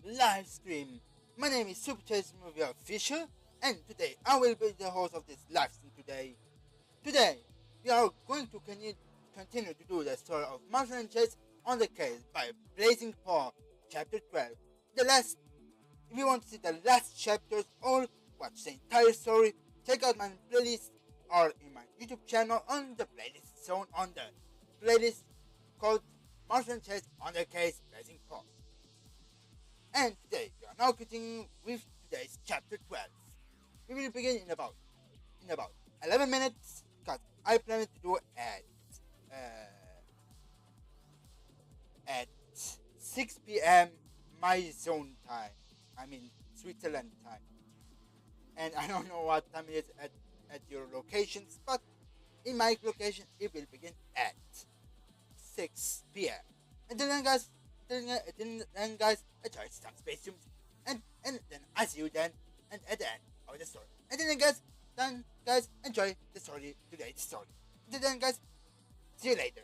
live stream. My name is Super Chase Movie Official, and today I will be the host of this live stream today. Today, we are going to continue to do the story of Marshall and Chase on the Case by BlazingPAW, Chapter 12. If you want to see the last chapters or watch the entire story, check out my playlist or in my YouTube channel on the playlist zone on the playlist called Marshall and Chase on the Case BlazingPAW. And today we are now continuing with today's Chapter 12. We will begin in about 11 minutes because I plan to do at 6 p.m. my zone time. I mean Switzerland time. And I don't know what time it is at your locations, but in my location it will begin at 6 p.m. Until then, guys, enjoy some space tunes, and then I see you then, and at the end of the story. And then, guys, enjoy the story, today's story. Until then, guys, see you later.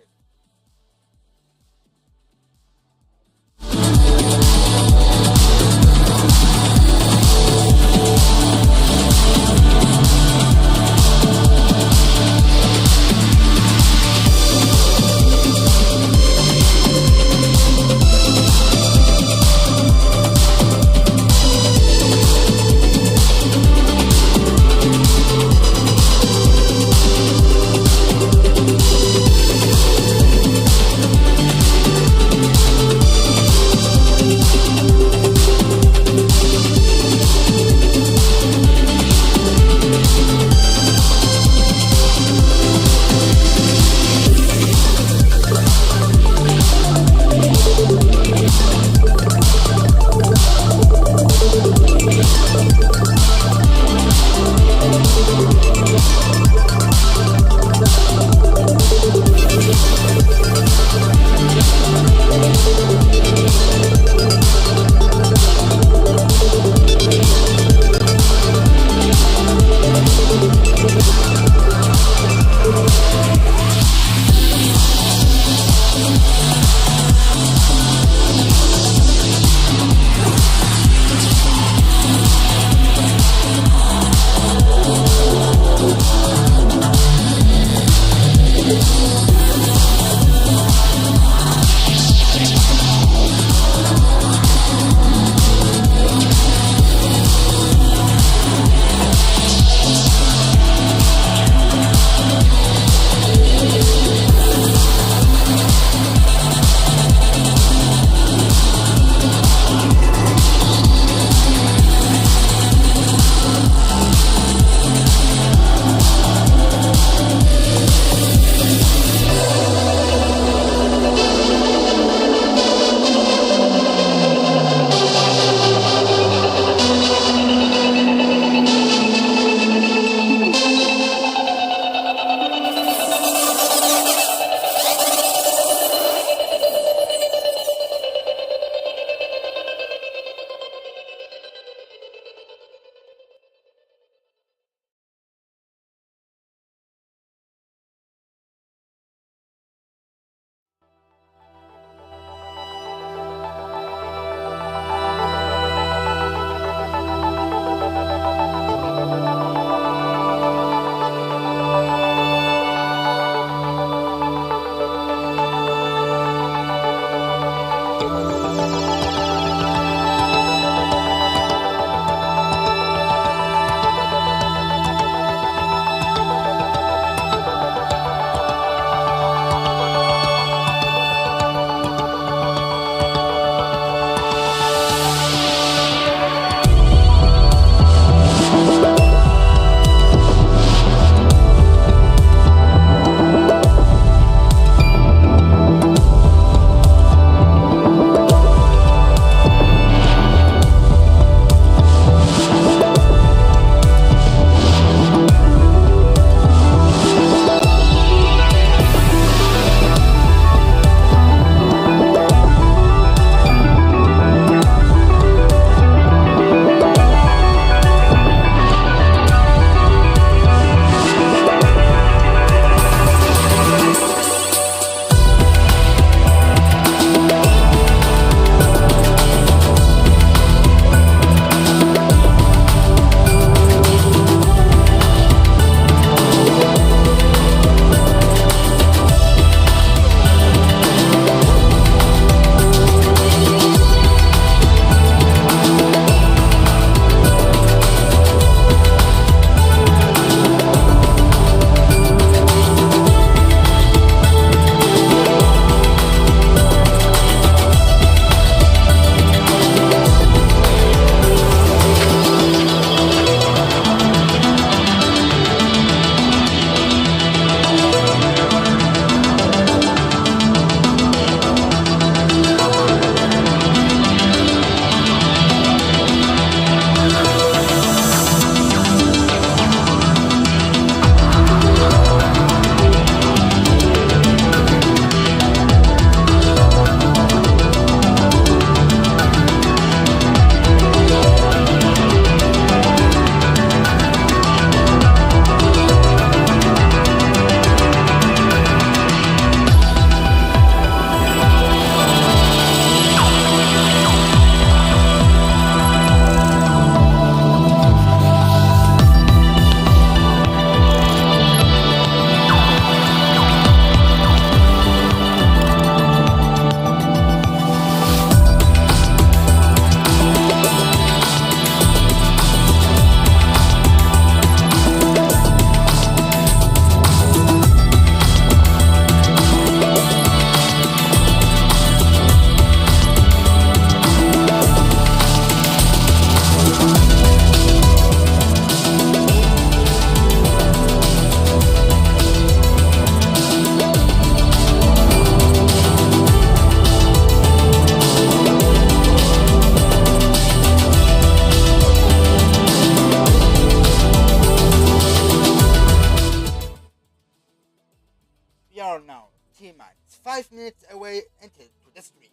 5 minutes away until to the stream.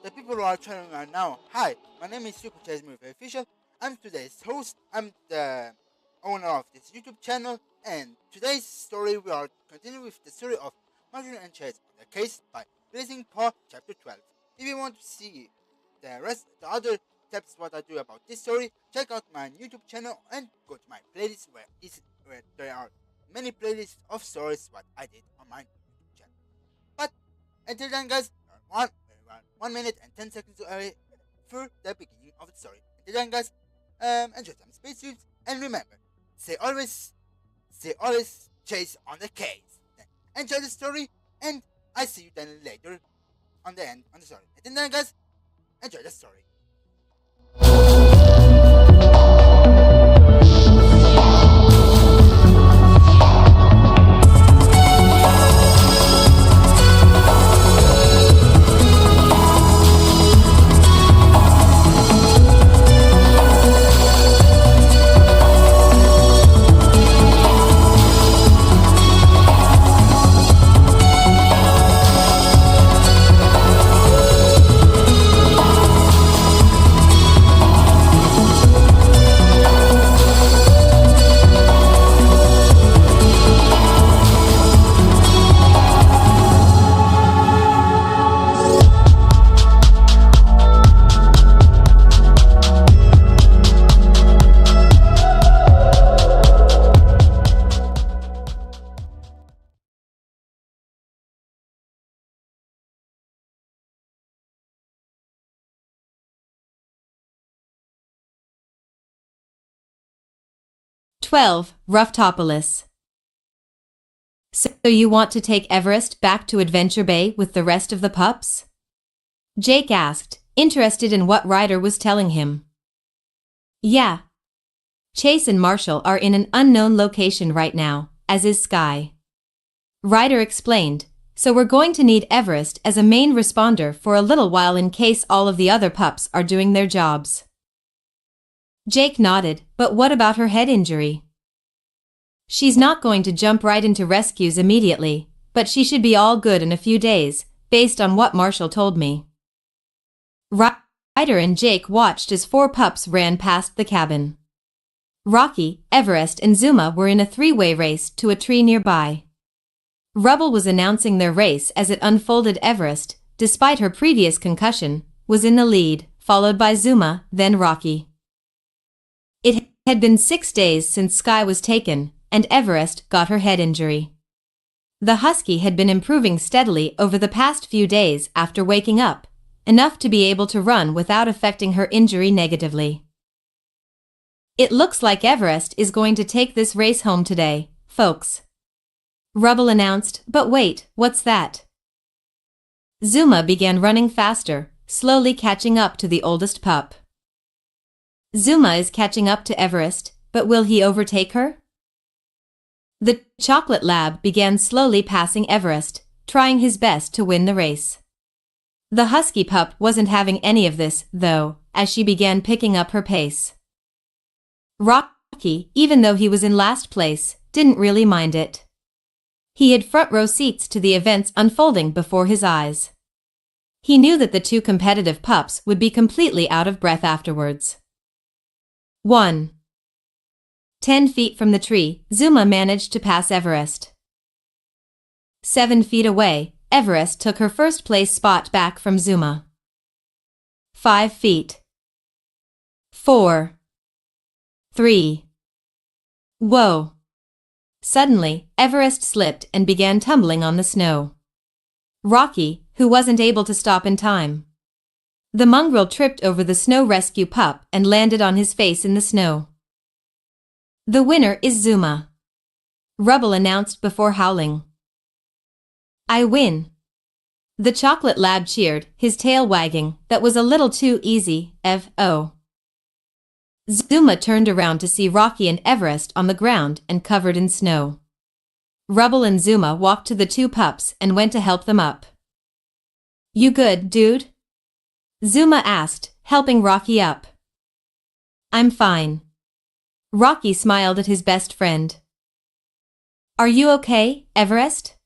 The people who are turning around now. Hi, my name is Skase Movie Official. I'm today's host. I'm the owner of this YouTube channel, and today's story we are continuing with the story of Marjorie and Chase on the case by BlazingPAW Chapter 12. If you want to see the other steps what I do about this story, check out my YouTube channel and go to my playlist where there are many playlists of stories what I did on my YouTube channel. But until then, guys, we're around 1 minute and 10 seconds away for the beginning of the story. Until then, guys, enjoy some spacesuits and remember, stay always chase on the case. Then enjoy the story, and I see you then later on the end on the story. Until then, guys, enjoy the story. 12, Roughtopoulos. So you want to take Everest back to Adventure Bay with the rest of the pups? Jake asked, interested in what Ryder was telling him. Yeah. Chase and Marshall are in an unknown location right now, as is Sky. Ryder explained, so we're going to need Everest as a main responder for a little while in case all of the other pups are doing their jobs. Jake nodded, but what about her head injury? She's not going to jump right into rescues immediately, but she should be all good in a few days, based on what Marshall told me. Ryder and Jake watched as 4 pups ran past the cabin. Rocky, Everest and Zuma were in a 3-way race to a tree nearby. Rubble was announcing their race as it unfolded. Everest, despite her previous concussion, was in the lead, followed by Zuma, then Rocky. It had been 6 days since Sky was taken, and Everest got her head injury. The husky had been improving steadily over the past few days after waking up, enough to be able to run without affecting her injury negatively. It looks like Everest is going to take this race home today, folks. Rubble announced, but wait, what's that? Zuma began running faster, slowly catching up to the oldest pup. Zuma is catching up to Everest, but will he overtake her? The chocolate lab began slowly passing Everest, trying his best to win the race. The husky pup wasn't having any of this, though, as she began picking up her pace. Rocky, even though he was in last place, didn't really mind it. He had front-row seats to the events unfolding before his eyes. He knew that the 2 competitive pups would be completely out of breath afterwards. 1. 10 feet from the tree, Zuma managed to pass Everest. 7 feet away, Everest took her first-place spot back from Zuma. 5 feet. 4. 3. Whoa! Suddenly, Everest slipped and began tumbling on the snow. Rocky, who wasn't able to stop in time. The mongrel tripped over the snow rescue pup and landed on his face in the snow. The winner is Zuma. Rubble announced before howling. I win. The chocolate lab cheered, his tail wagging. That was a little too easy, F.O. Zuma turned around to see Rocky and Everest on the ground and covered in snow. Rubble and Zuma walked to the 2 pups and went to help them up. You good, dude? Zuma asked, helping Rocky up. I'm fine. Rocky smiled at his best friend. Are you okay, Everest?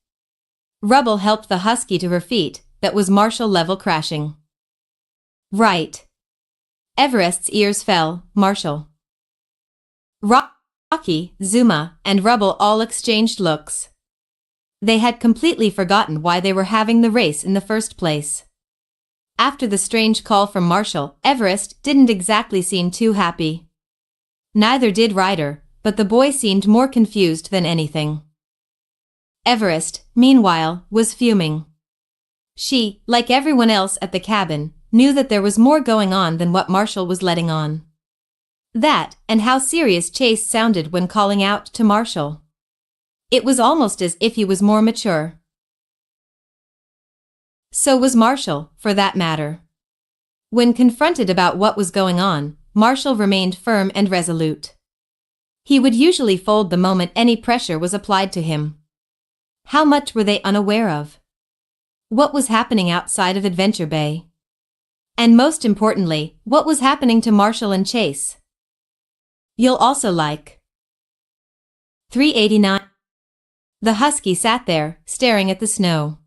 Rubble helped the husky to her feet, that was Marshall level crashing. Right. Everest's ears fell, Marshall. Rocky, Zuma, and Rubble all exchanged looks. They had completely forgotten why they were having the race in the first place. After the strange call from Marshall, Everest didn't exactly seem too happy. Neither did Ryder, but the boy seemed more confused than anything. Everest, meanwhile, was fuming. She, like everyone else at the cabin, knew that there was more going on than what Marshall was letting on. That, and how serious Chase sounded when calling out to Marshall. It was almost as if he was more mature. So was Marshall, for that matter. When confronted about what was going on, Marshall remained firm and resolute. He would usually fold the moment any pressure was applied to him. How much were they unaware of? What was happening outside of Adventure Bay? And most importantly, what was happening to Marshall and Chase? You'll also like 389. The husky sat there, staring at the snow.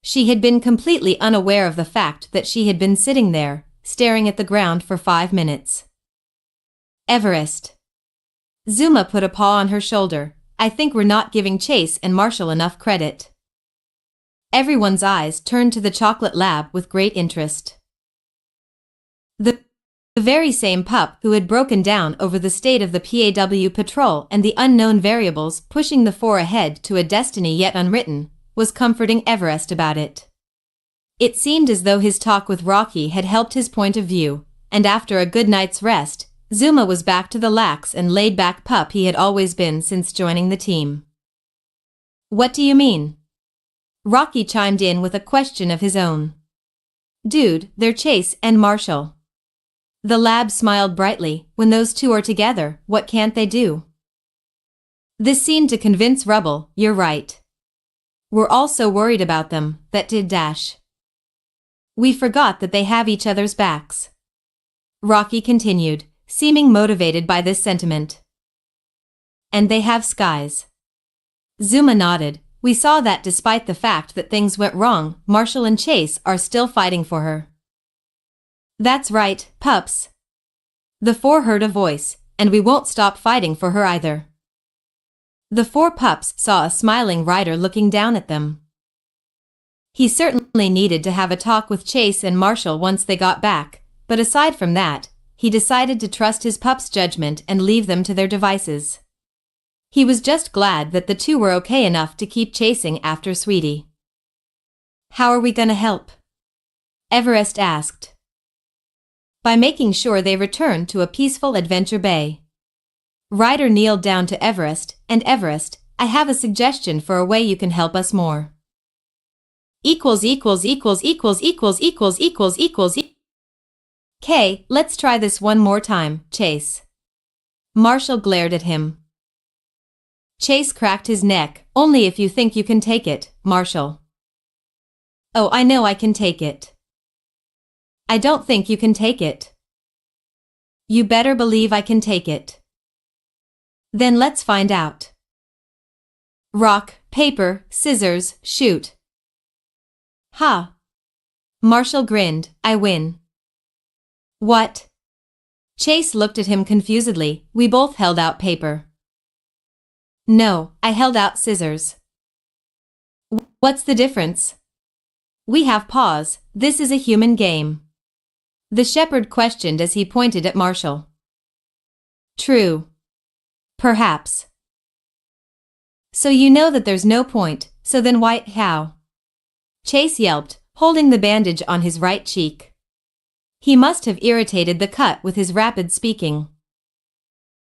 She had been completely unaware of the fact that she had been sitting there, staring at the ground for 5 minutes. Everest. Zuma put a paw on her shoulder. I think we're not giving Chase and Marshall enough credit. Everyone's eyes turned to the chocolate lab with great interest. The very same pup who had broken down over the state of the PAW patrol and the unknown variables pushing the 4 ahead to a destiny yet unwritten, was comforting Everest about it. It seemed as though his talk with Rocky had helped his point of view, and after a good night's rest, Zuma was back to the lax and laid-back pup he had always been since joining the team. What do you mean? Rocky chimed in with a question of his own. Dude, they're Chase and Marshall. The lab smiled brightly. When those two are together, what can't they do? This seemed to convince Rubble. You're right. We're all so worried about them, that did dash. We forgot that they have each other's backs. Rocky continued, seeming motivated by this sentiment. And they have Skase. Zuma nodded. We saw that despite the fact that things went wrong, Marshall and Chase are still fighting for her. That's right, pups. The four heard a voice, and we won't stop fighting for her either. The four pups saw a smiling Ryder looking down at them. He certainly needed to have a talk with Chase and Marshall once they got back, but aside from that, he decided to trust his pups' judgment and leave them to their devices. He was just glad that the two were okay enough to keep chasing after Sweetie. How are we gonna help? Everest asked. By making sure they return to a peaceful adventure bay. Ryder kneeled down to Everest, and Everest, I have a suggestion for a way you can help us more. Okay, let's try this one more time, Chase. Marshall glared at him. Chase cracked his neck. Only if you think you can take it, Marshall. Oh, I know I can take it. I don't think you can take it. You better believe I can take it. Then let's find out. Rock, paper, scissors, shoot. Ha! Marshall grinned. I win. What? Chase looked at him confusedly. We both held out paper. No, I held out scissors. What's the difference? We have paws. This is a human game. The shepherd questioned as he pointed at Marshall. True. Perhaps. So you know that there's no point, so then why, how? Chase yelped, holding the bandage on his right cheek. He must have irritated the cut with his rapid speaking.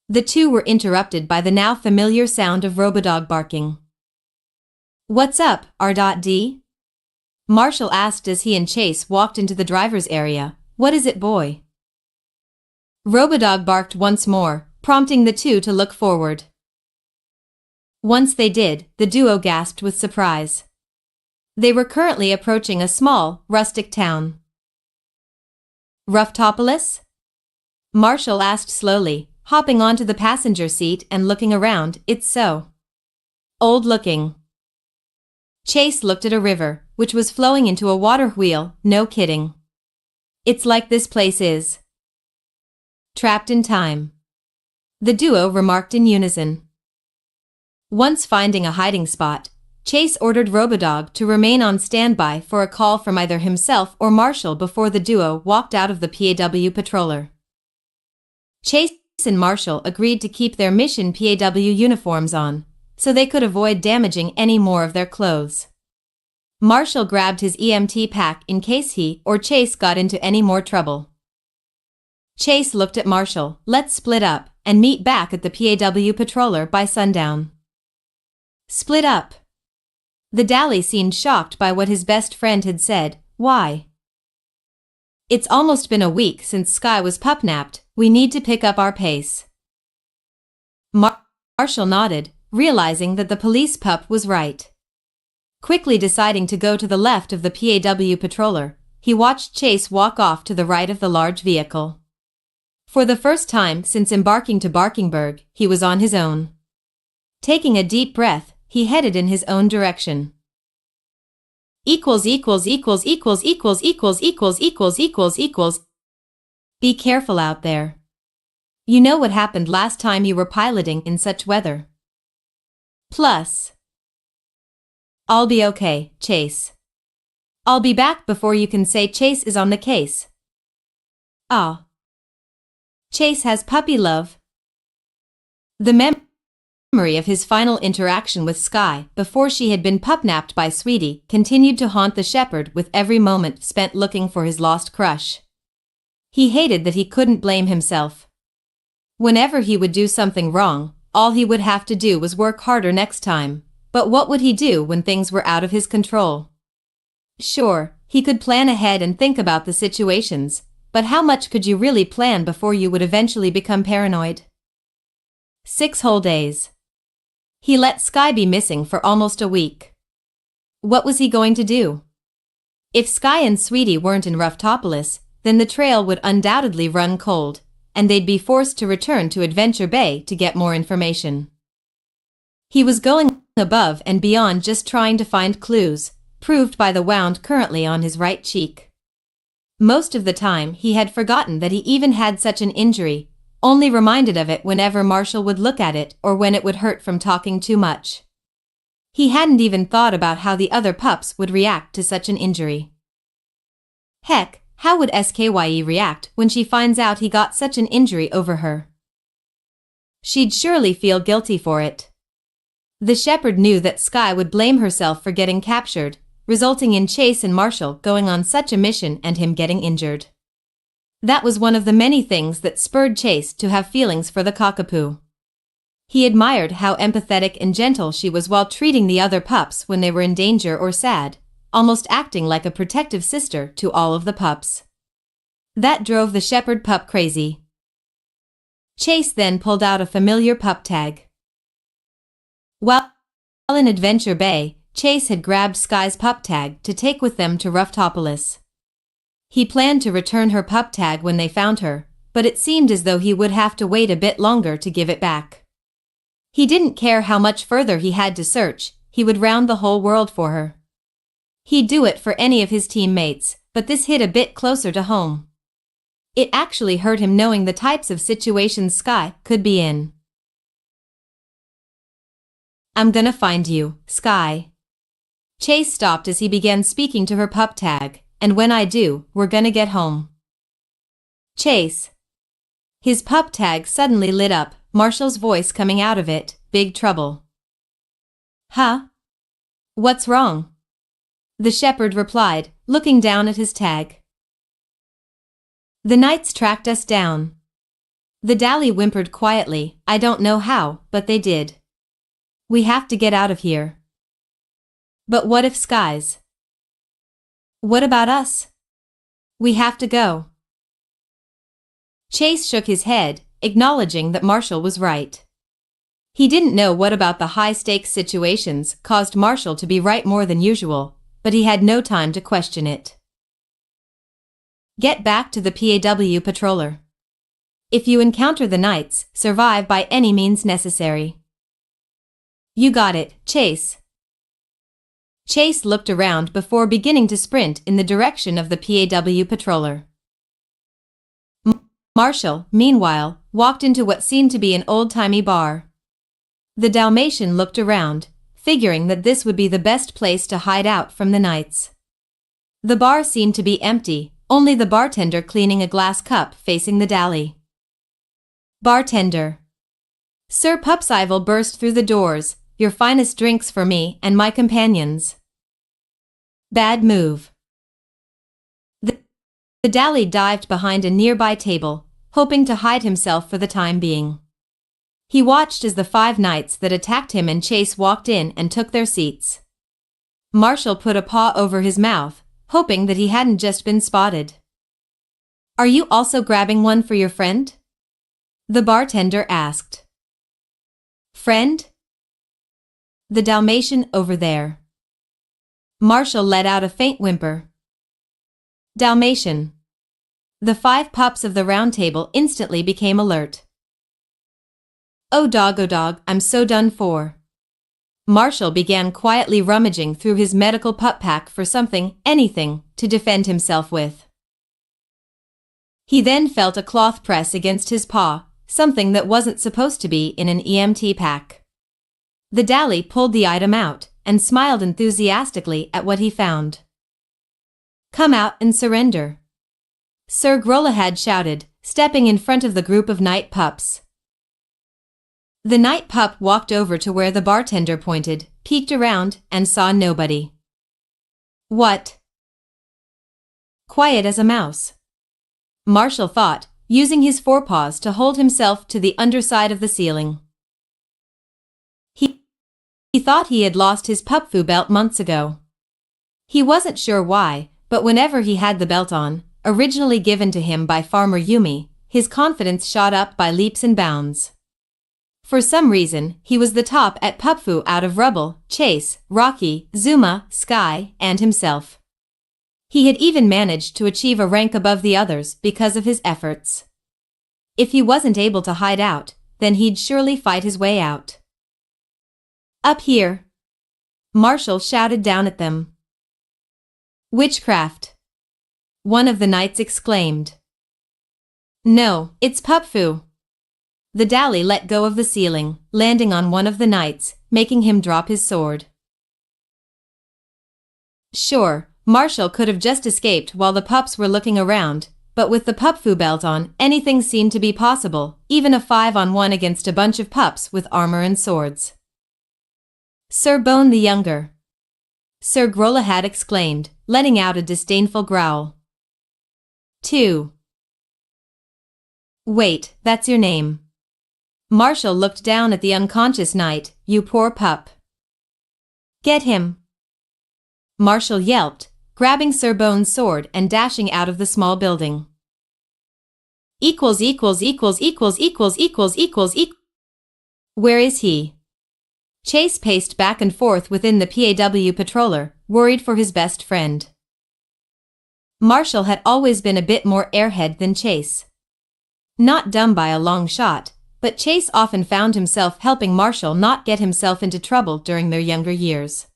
The two were interrupted by the now familiar sound of Robodog barking. What's up, R.D? Marshall asked as he and Chase walked into the driver's area. What is it, boy? Robodog barked once more, prompting the two to look forward. Once they did, the duo gasped with surprise. They were currently approaching a small, rustic town. Roughtopoulos? Marshall asked slowly, hopping onto the passenger seat and looking around. It's so old-looking. Chase looked at a river, which was flowing into a water wheel. No kidding. It's like this place is trapped in time. The duo remarked in unison. Once finding a hiding spot, Chase ordered Robodog to remain on standby for a call from either himself or Marshall before the duo walked out of the PAW patroller. Chase and Marshall agreed to keep their mission PAW uniforms on, so they could avoid damaging any more of their clothes. Marshall grabbed his EMT pack in case he or Chase got into any more trouble. Chase looked at Marshall. Let's split up and meet back at the PAW patroller by sundown. Split up. The Dally seemed shocked by what his best friend had said. Why? It's almost been a week since Sky was pup-napped. We need to pick up our pace. Marshall nodded, realizing that the police pup was right. Quickly deciding to go to the left of the PAW patroller, he watched Chase walk off to the right of the large vehicle. For the first time since embarking to Barkingburg, he was on his own. Taking a deep breath, he headed in his own direction. Be careful out there. You know what happened last time you were piloting in such weather. Plus, I'll be okay, Chase. I'll be back before you can say Chase is on the case. Ah. Chase has puppy love. The memory of his final interaction with Sky before she had been pup-napped by Sweetie continued to haunt the shepherd with every moment spent looking for his lost crush. He hated that he couldn't blame himself. Whenever he would do something wrong, all he would have to do was work harder next time. But what would he do when things were out of his control? Sure, he could plan ahead and think about the situations, but how much could you really plan before you would eventually become paranoid? 6 whole days. He let Sky be missing for almost a week. What was he going to do? If Sky and Sweetie weren't in Roughtopolous, then the trail would undoubtedly run cold, and they'd be forced to return to Adventure Bay to get more information. He was going above and beyond just trying to find clues, proved by the wound currently on his right cheek. Most of the time he had forgotten that he even had such an injury, only reminded of it whenever Marshall would look at it or when it would hurt from talking too much. He hadn't even thought about how the other pups would react to such an injury. Heck, how would Skye react when she finds out he got such an injury over her? She'd surely feel guilty for it. The shepherd knew that Sky would blame herself for getting captured, resulting in Chase and Marshall going on such a mission and him getting injured. That was one of the many things that spurred Chase to have feelings for the cockapoo. He admired how empathetic and gentle she was while treating the other pups when they were in danger or sad, almost acting like a protective sister to all of the pups. That drove the shepherd pup crazy. Chase then pulled out a familiar pup tag. While in Adventure Bay, Chase had grabbed Sky's pup tag to take with them to Roughtopolous. He planned to return her pup tag when they found her, but it seemed as though he would have to wait a bit longer to give it back. He didn't care how much further he had to search, he would round the whole world for her. He'd do it for any of his teammates, but this hit a bit closer to home. It actually hurt him knowing the types of situations Sky could be in. I'm gonna find you, Sky. Chase stopped as he began speaking to her pup tag, and when I do, we're gonna get home. Chase. His pup tag suddenly lit up, Marshall's voice coming out of it, big trouble. Huh? What's wrong? The shepherd replied, looking down at his tag. The Knights tracked us down. The Dally whimpered quietly, I don't know how, but they did. We have to get out of here. But what if Skies? What about us? We have to go. Chase shook his head, acknowledging that Marshall was right. He didn't know what about the high-stakes situations caused Marshall to be right more than usual, but he had no time to question it. Get back to the PAW patroller. If you encounter the Knights, survive by any means necessary. You got it, Chase. Chase looked around before beginning to sprint in the direction of the PAW patroller. Marshall, meanwhile, walked into what seemed to be an old-timey bar. The Dalmatian looked around, figuring that this would be the best place to hide out from the Knights. The bar seemed to be empty, only the bartender cleaning a glass cup facing the Dally. Bartender. Sir Pupsival burst through the doors, your finest drinks for me and my companions. Bad move. The Dally dived behind a nearby table, hoping to hide himself for the time being. He watched as the 5 Knights that attacked him and Chase walked in and took their seats. Marshall put a paw over his mouth, hoping that he hadn't just been spotted. Are you also grabbing one for your friend? The bartender asked. Friend? The Dalmatian over there. Marshall let out a faint whimper. Dalmatian. The 5 pups of the round table instantly became alert. Oh dog, I'm so done for. Marshall began quietly rummaging through his medical pup pack for something, anything, to defend himself with. He then felt a cloth press against his paw, something that wasn't supposed to be in an EMT pack. The Dally pulled the item out and smiled enthusiastically at what he found. Come out and surrender. Sir Grolahad shouted, stepping in front of the group of Knight pups. The Knight pup walked over to where the bartender pointed, peeked around, and saw nobody. What? Quiet as a mouse. Marshall thought, using his forepaws to hold himself to the underside of the ceiling. He thought he had lost his pup-foo belt months ago. He wasn't sure why, but whenever he had the belt on, originally given to him by Farmer Yumi, his confidence shot up by leaps and bounds. For some reason, he was the top at pup-foo out of Rubble, Chase, Rocky, Zuma, Sky, and himself. He had even managed to achieve a rank above the others because of his efforts. If he wasn't able to hide out, then he'd surely fight his way out. Up here! Marshall shouted down at them. Witchcraft! One of the knights exclaimed. No, it's pup-foo. The Dally let go of the ceiling, landing on one of the knights, making him drop his sword. Sure, Marshall could have just escaped while the pups were looking around, but with the pup-foo belt on, anything seemed to be possible, even a 5-on-1 against a bunch of pups with armor and swords. Sir Bone the Younger! Sir Grolahad exclaimed, letting out a disdainful growl. 2. Wait, that's your name. Marshall looked down at the unconscious knight. You poor pup. Get him! Marshall yelped, grabbing Sir Bone's sword and dashing out of the small building. Where is he? Chase paced back and forth within the PAW patroller, worried for his best friend. Marshall had always been a bit more airhead than Chase. Not dumb by a long shot, but Chase often found himself helping Marshall not get himself into trouble during their younger years.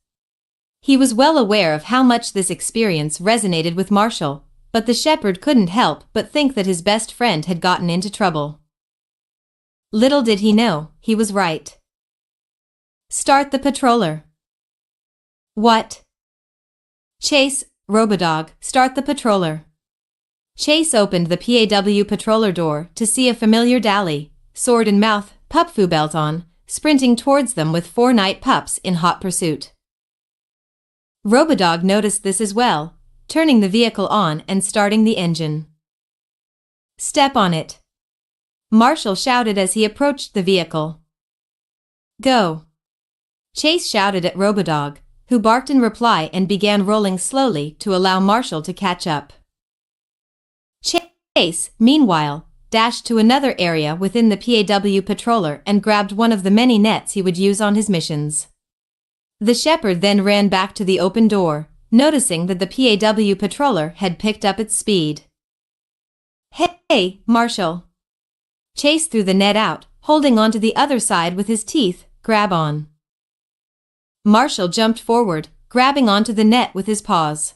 He was well aware of how much this experience resonated with Marshall, but the shepherd couldn't help but think that his best friend had gotten into trouble. Little did he know, he was right. Start the patroller. What? Chase, Robodog, start the patroller. Chase opened the PAW patroller door to see a familiar Dally, sword in mouth, pup-foo belt on, sprinting towards them with 4 night pups in hot pursuit. Robodog noticed this as well, turning the vehicle on and starting the engine. Step on it. Marshall shouted as he approached the vehicle. Go. Chase shouted at Robodog, who barked in reply and began rolling slowly to allow Marshall to catch up. Chase, meanwhile, dashed to another area within the PAW patroller and grabbed one of the many nets he would use on his missions. The shepherd then ran back to the open door, noticing that the PAW patroller had picked up its speed. Hey, Marshall! Chase threw the net out, holding onto the other side with his teeth. Grab on. Marshall jumped forward, grabbing onto the net with his paws.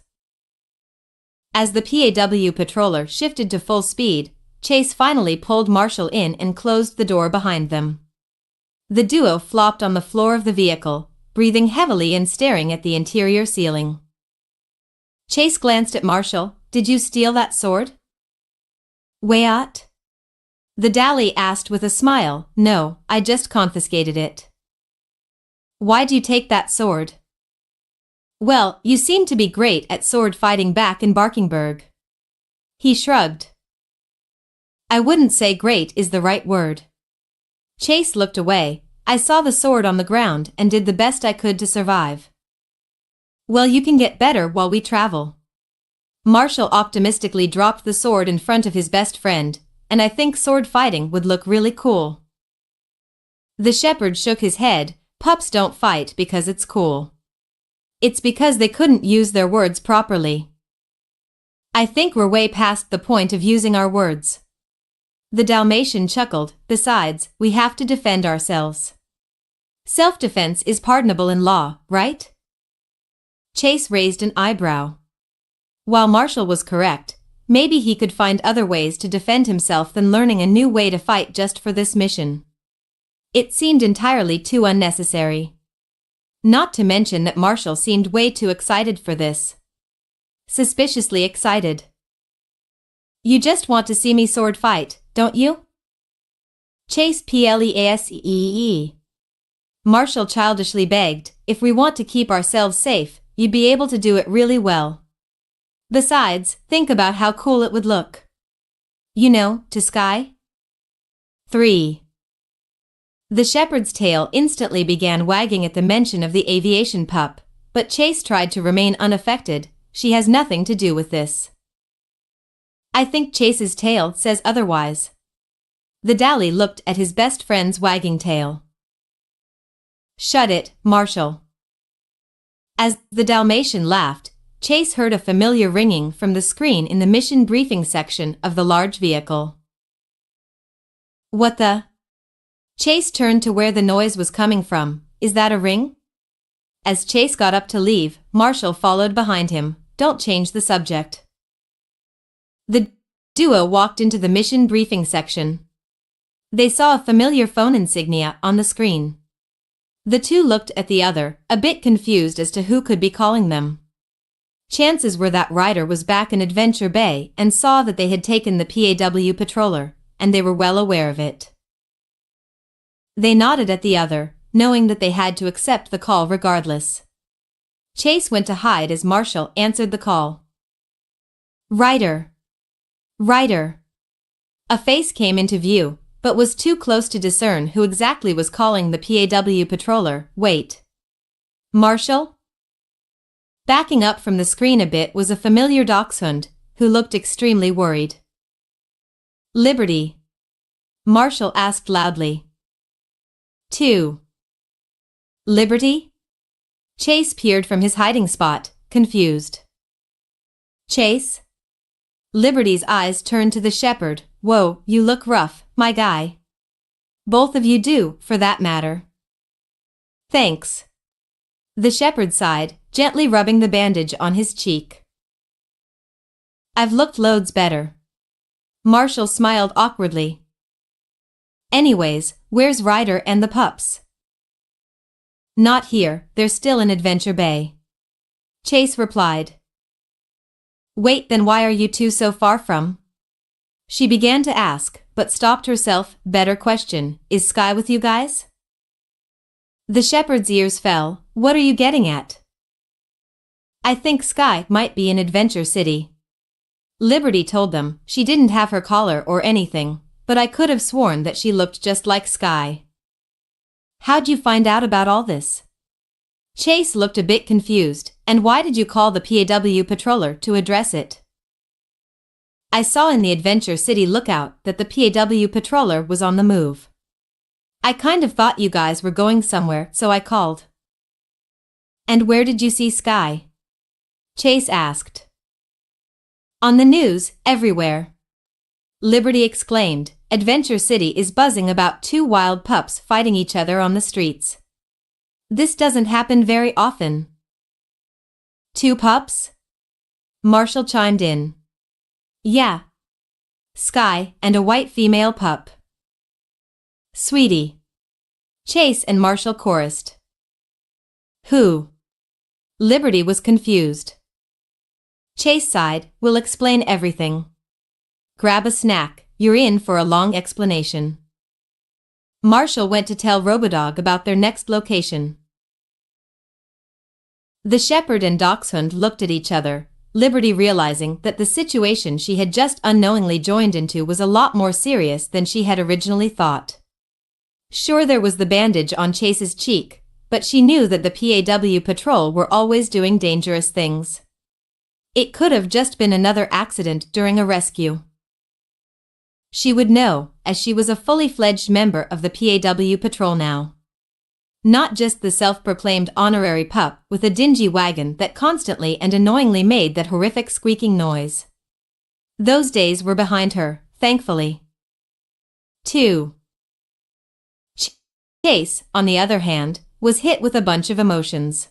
As the PAW patroller shifted to full speed, Chase finally pulled Marshall in and closed the door behind them. The duo flopped on the floor of the vehicle, breathing heavily and staring at the interior ceiling. Chase glanced at Marshall. Did you steal that sword? Wayat? The Dally asked with a smile. No, I just confiscated it. Why'd you take that sword? Well, you seem to be great at sword fighting back in Barkingburg. He shrugged. I wouldn't say great is the right word. Chase looked away. I saw the sword on the ground and did the best I could to survive. Well, you can get better while we travel. Marshall optimistically dropped the sword in front of his best friend, and I think sword fighting would look really cool. The shepherd shook his head. Pups don't fight because it's cool. It's because they couldn't use their words properly. I think we're way past the point of using our words. The Dalmatian chuckled. Besides, we have to defend ourselves. Self-defense is pardonable in law, right? Chase raised an eyebrow. While Marshall was correct, maybe he could find other ways to defend himself than learning a new way to fight just for this mission. It seemed entirely too unnecessary. Not to mention that Marshall seemed way too excited for this. Suspiciously excited. You just want to see me sword fight, don't you? Chase pleasee. Marshall childishly begged, if we want to keep ourselves safe, you'd be able to do it really well. Besides, think about how cool it would look. You know, to Sky? 3. The shepherd's tail instantly began wagging at the mention of the aviation pup, but Chase tried to remain unaffected. She has nothing to do with this. I think Chase's tail says otherwise. The Dally looked at his best friend's wagging tail. Shut it, Marshall. As the Dalmatian laughed, Chase heard a familiar ringing from the screen in the mission briefing section of the large vehicle. What the? Chase turned to where the noise was coming from. Is that a ring? As Chase got up to leave, Marshall followed behind him. Don't change the subject. The duo walked into the mission briefing section. They saw a familiar phone insignia on the screen. The two looked at the other, a bit confused as to who could be calling them. Chances were that Ryder was back in Adventure Bay and saw that they had taken the PAW patroller, and they were well aware of it. They nodded at the other, knowing that they had to accept the call regardless. Chase went to hide as Marshall answered the call. Ryder. Ryder. A face came into view, but was too close to discern who exactly was calling the PAW patroller. Wait. Marshall? Backing up from the screen a bit was a familiar dachshund, who looked extremely worried. Liberty? Marshall asked loudly. 2. Liberty? Chase peered from his hiding spot, confused. Chase? Liberty's eyes turned to the shepherd. Whoa, you look rough, my guy. Both of you do, for that matter. Thanks. The shepherd sighed, gently rubbing the bandage on his cheek. I've looked loads better. Marshall smiled awkwardly. Anyways, where's Ryder and the pups? Not here, they're still in Adventure Bay. Chase replied. Wait, then why are you two so far from? She began to ask, but stopped herself. Better question, is Sky with you guys? The shepherd's ears fell. What are you getting at? I think Sky might be in Adventure City. Liberty told them. She didn't have her collar or anything, but I could have sworn that she looked just like Sky. How'd you find out about all this? Chase looked a bit confused. And why did you call the PAW patroller to address it? I saw in the Adventure City lookout that the PAW patroller was on the move. I kind of thought you guys were going somewhere, so I called. And where did you see Sky? Chase asked. On the news, everywhere. Liberty exclaimed. Adventure City is buzzing about 2 wild pups fighting each other on the streets. This doesn't happen very often. 2 pups? Marshall chimed in. Yeah. Sky and a white female pup. Sweetie. Chase and Marshall chorused. Who? Liberty was confused. Chase sighed. We'll explain everything. Grab a snack, you're in for a long explanation. Marshall went to tell Robodog about their next location. The shepherd and dachshund looked at each other, Liberty realizing that the situation she had just unknowingly joined into was a lot more serious than she had originally thought. Sure, there was the bandage on Chase's cheek, but she knew that the PAW patrol were always doing dangerous things. It could have just been another accident during a rescue. She would know, as she was a fully fledged member of the PAW patrol now. Not just the self-proclaimed honorary pup with a dingy wagon that constantly and annoyingly made that horrific squeaking noise. Those days were behind her, thankfully. 2. Chase, on the other hand, was hit with a bunch of emotions.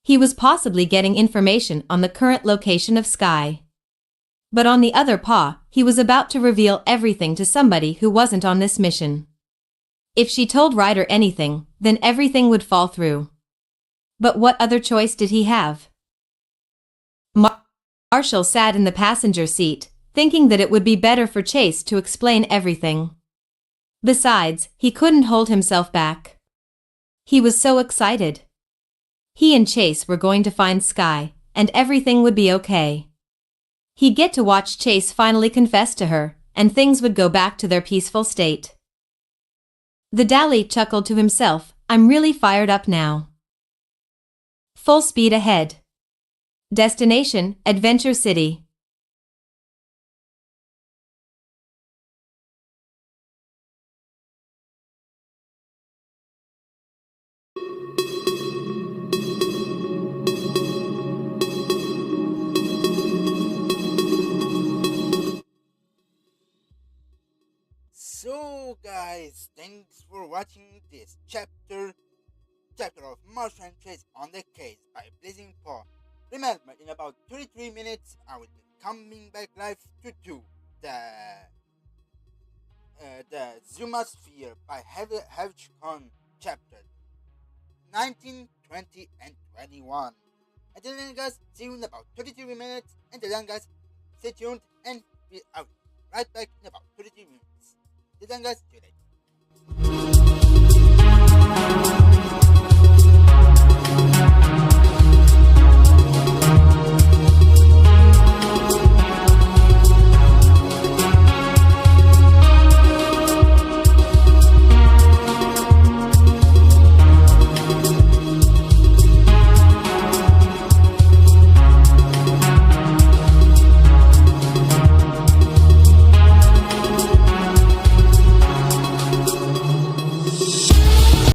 He was possibly getting information on the current location of Sky. But on the other paw, he was about to reveal everything to somebody who wasn't on this mission. If she told Ryder anything, then everything would fall through. But what other choice did he have? Marshall sat in the passenger seat, thinking that it would be better for Chase to explain everything. Besides, he couldn't hold himself back. He was so excited. He and Chase were going to find Sky, and everything would be okay. He'd get to watch Chase finally confess to her, and things would go back to their peaceful state. The Dally chuckled to himself, I'm really fired up now. Full speed ahead. Destination, Adventure City. So guys, thanks for watching this chapter of Martian Chase on the Case by BlazingPAW. Remember, in about 33 minutes, I will be coming back live to do the Zumasphere by Hedgehog chapter 19, 20, and 21. Until then, guys, see you in about 33 minutes. Until then, guys, stay tuned and I'll be right back in about 33 minutes. Till then, guys, see you later.